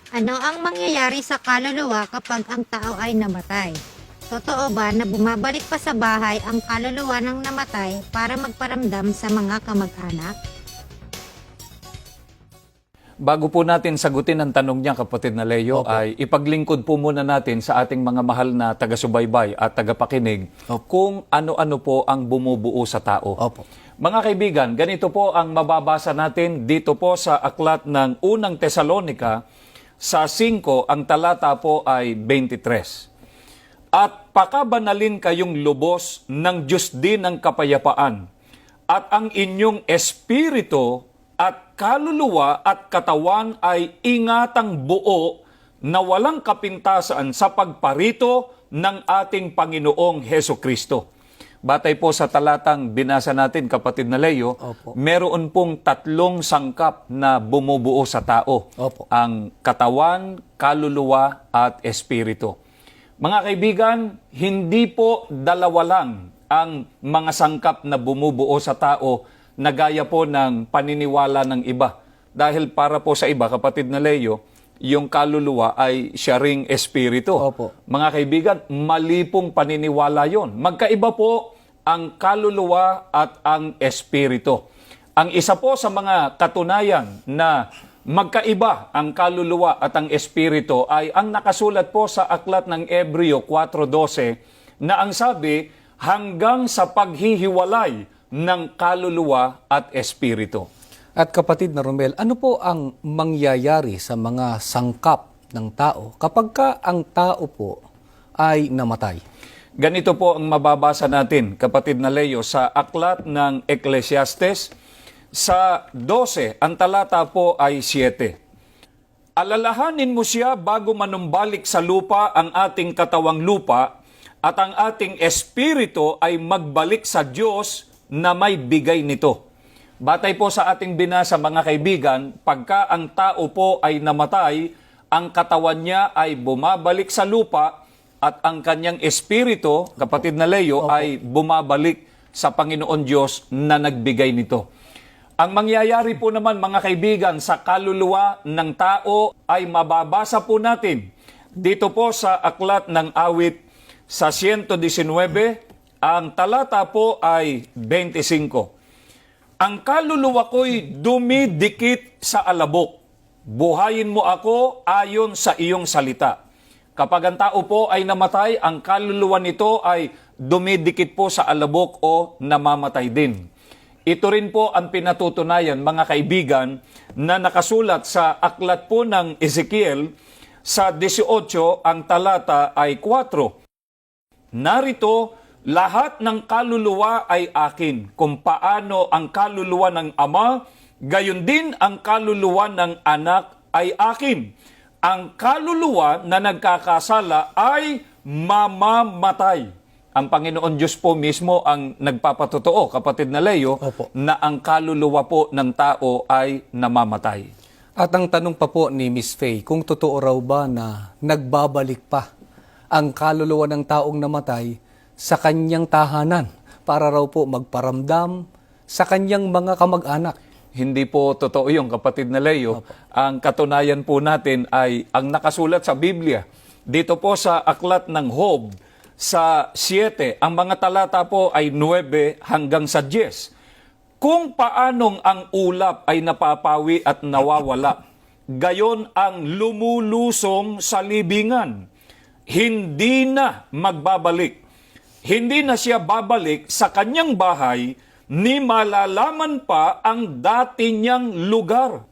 Ano ang mangyayari sa kaluluwa kapag ang tao ay namatay? Totoo ba na bumabalik pa sa bahay ang kaluluwa ng namatay para magparamdam sa mga kamag-anak? Bago po natin sagutin ang tanong niya, kapatid na Leo, Opo. ay ipaglingkod po muna natin sa ating mga mahal na taga-subaybay at tagapakinig kung ano-ano po ang bumubuo sa tao. Opo. Mga kaibigan, ganito po ang mababasa natin dito po sa aklat ng unang Tesalonika sa 5, ang talata po ay 23. At pakabanalin kayong lubos ng Diyos din ng kapayapaan, at ang inyong espiritu at kaluluwa at katawan ay ingatang buo na walang kapintasan sa pagparito ng ating Panginoong Heso Kristo. Batay po sa talatang binasa natin, kapatid na Leo, Opo. meron pong 3 sangkap na bumubuo sa tao. Opo. Ang katawan, kaluluwa at espiritu. Mga kaibigan, hindi po dalawa lang ang mga sangkap na bumubuo sa tao na gaya po ng paniniwala ng iba. Dahil para po sa iba, kapatid na Leo, yung kaluluwa ay siya ring espiritu. Opo. Mga kaibigan, mali pong paniniwala yon. Magkaiba po ang kaluluwa at ang espiritu. Ang isa po sa mga katunayan na magkaiba ang kaluluwa at ang espiritu ay ang nakasulat po sa aklat ng Hebreo 4:12 na ang sabi, hanggang sa paghihiwalay ng kaluluwa at espiritu. At kapatid na Romel, ano po ang mangyayari sa mga sangkap ng tao kapag ka ang tao po ay namatay? Ganito po ang mababasa natin, kapatid na Leo, sa aklat ng Ecclesiastes sa 12, ang talata po ay 7. Alalahanin mo siya bago manumbalik sa lupa ang ating katawang lupa at ang ating espiritu ay magbalik sa Diyos na may bigay nito. Batay po sa ating binasa, mga kaibigan, pagka ang tao po ay namatay, ang katawan niya ay bumabalik sa lupa at ang kanyang espiritu, kapatid na Leo, ay bumabalik sa Panginoon Diyos na nagbigay nito. Ang mangyayari po naman, mga kaibigan, sa kaluluwa ng tao ay mababasa po natin dito po sa aklat ng awit sa 119, ang talata po ay 25. Ang kaluluwa ko'y dumidikit sa alabok. Buhayin mo ako ayon sa iyong salita. Kapag ang tao po ay namatay, ang kaluluwa nito ay dumidikit po sa alabok o namamatay din. Ito rin po ang pinatutunayan, mga kaibigan, na nakasulat sa aklat po ng Ezekiel sa 18, ang talata ay 4. Narito, lahat ng kaluluwa ay akin. Kung paano ang kaluluwa ng ama, gayon din ang kaluluwa ng anak ay akin. Ang kaluluwa na nagkakasala ay mamamatay. Ang Panginoon Diyos po mismo ang nagpapatotoo, kapatid na Leo, Opo. na ang kaluluwa po ng tao ay namamatay. At ang tanong pa po ni Miss Faye, kung totoo raw ba na nagbabalik pa ang kaluluwa ng taong namatay sa kanyang tahanan para raw po magparamdam sa kanyang mga kamag-anak? Hindi po totoo yung, kapatid na Leo. Ang katunayan po natin ay ang nakasulat sa Biblia. Dito po sa aklat ng Job sa 7, ang mga talata po ay 9 hanggang sa 10. Kung paanong ang ulap ay napapawi at nawawala, gayon ang lumulusong sa libingan. Hindi na magbabalik. Hindi na siya babalik sa kanyang bahay, ni malalaman pa ang dati niyang lugar.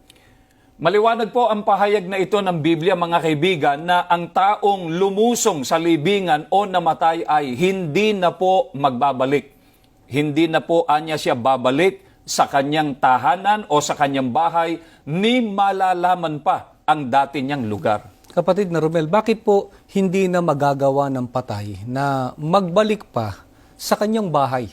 Maliwanag po ang pahayag na ito ng Biblia, mga kaibigan, na ang taong lumusong sa libingan o namatay ay hindi na po magbabalik. Hindi na po anya siya babalik sa kanyang tahanan o sa kanyang bahay, ni malalaman pa ang dati niyang lugar. Kapatid na Romel, bakit po hindi na magagawa ng patay na magbalik pa sa kanyang bahay?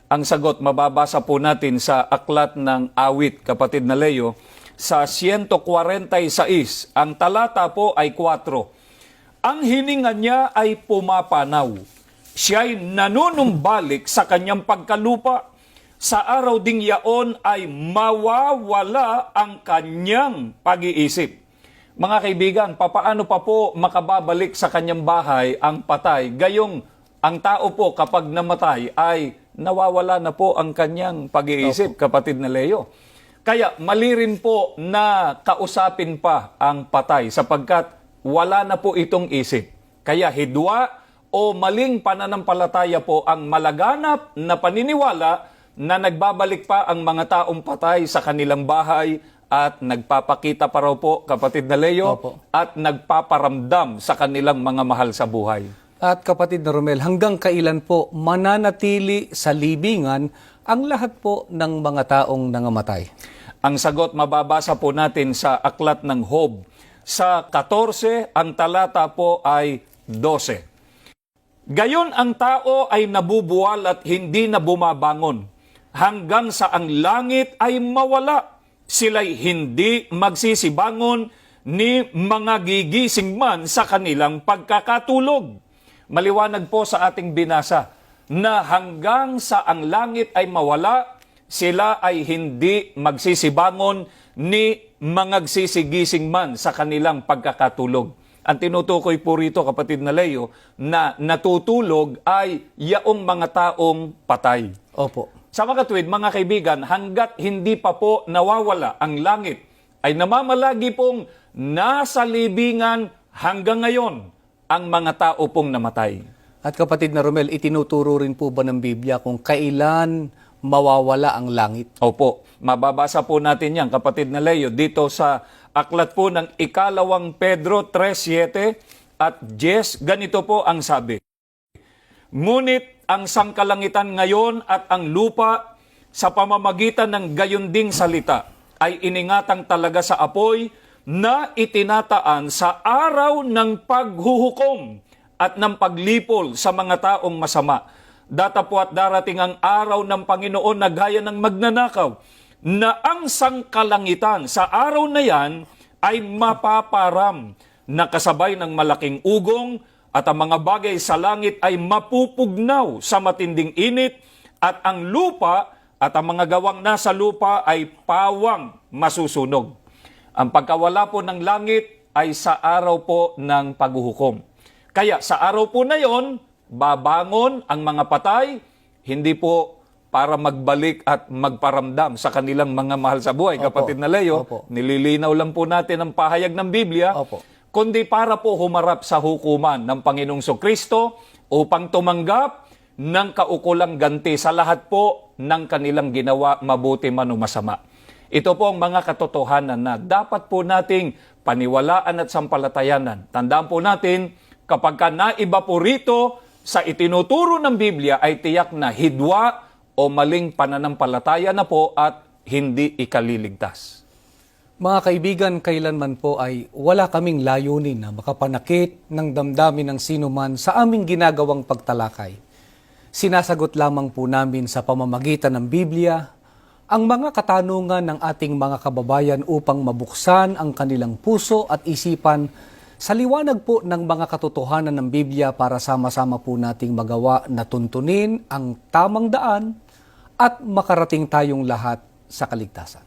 Ang sagot, mababasa po natin sa aklat ng awit, kapatid na Leo, sa 146, ang talata po ay 4. Ang hininga niya ay pumapanaw. Siya'y nanunumbalik sa kanyang pagkalupa. Sa araw ding yaon ay mawawala ang kanyang pag-iisip. Mga kaibigan, papaano pa po makababalik sa kanyang bahay ang patay? Gayong ang tao po kapag namatay ay nawawala na po ang kanyang pag-iisip, kapatid na Leo. Kaya mali rin po na kausapin pa ang patay sapagkat wala na po itong isip. Kaya hidwa o maling pananampalataya po ang malaganap na paniniwala na nagbabalik pa ang mga taong patay sa kanilang bahay at nagpapakita pa raw po, kapatid na Leo, Opo. at nagpaparamdam sa kanilang mga mahal sa buhay. At kapatid na Romel, hanggang kailan po mananatili sa libingan ang lahat po ng mga taong nangamatay? Ang sagot mababasa po natin sa Aklat ng Job. Sa 14, ang talata po ay 12. Gayon ang tao ay nabubuwal at hindi na bumabangon, hanggang sa ang langit ay mawala. Sila'y hindi magsisibangon ni mga gigising man sa kanilang pagkakatulog. Maliwanag po sa ating binasa na hanggang sa ang langit ay mawala, sila ay hindi magsisibangon ni mga sisigising man sa kanilang pagkakatulog. Ang tinutukoy po rito, kapatid na Leo, na natutulog ay yaong mga taong patay. Opo. Sa mga tuwid, mga kaibigan, hanggat hindi pa po nawawala ang langit, ay namamalagi pong nasa libingan hanggang ngayon ang mga tao pong namatay. At kapatid na Romel, itinuturo rin po ba ng Biblia kung kailan mawawala ang langit? Opo, mababasa po natin yan, kapatid na Leo, dito sa aklat po ng 2 Pedro 3:7 at 10, ganito po ang sabi. Ngunit ang sangkalangitan ngayon at ang lupa sa pamamagitan ng gayunding salita ay iningatang talaga sa apoy na itinataan sa araw ng paghuhukom at ng paglipol sa mga taong masama. Datapwat darating ang araw ng Panginoon na gaya ng magnanakaw, na ang sangkalangitan sa araw na yan ay mapaparam na kasabay ng malaking ugong at ang mga bagay sa langit ay mapupugnaw sa matinding init at ang lupa at ang mga gawang nasa lupa ay pawang masusunog. Ang pagkawala po ng langit ay sa araw po ng paghuhukom. Kaya sa araw po na yon, babangon ang mga patay, hindi po para magbalik at magparamdam sa kanilang mga mahal sa buhay. Opo. Kapatid na Leo, Opo. nililinaw lang po natin ang pahayag ng Biblia, Opo. kundi para po humarap sa hukuman ng Panginoong Kristo upang tumanggap ng kaukulang ganti sa lahat po ng kanilang ginawa, mabuti man o masama. Ito po ang mga katotohanan na dapat po nating paniwalaan at sampalatayanan. Tandaan po natin, kapag ka naiba po rito sa itinuturo ng Biblia ay tiyak na hidwa o maling pananampalataya na po at hindi ikaliligtas. Mga kaibigan, kailanman po ay wala kaming layunin na makapanakit ng damdamin ng sinuman sa aming ginagawang pagtalakay. Sinasagot lamang po namin sa pamamagitan ng Biblia ang mga katanungan ng ating mga kababayan upang mabuksan ang kanilang puso at isipan sa liwanag po ng mga katotohanan ng Biblia para sama-sama po nating magawa na tuntunin ang tamang daan at makarating tayong lahat sa kaligtasan.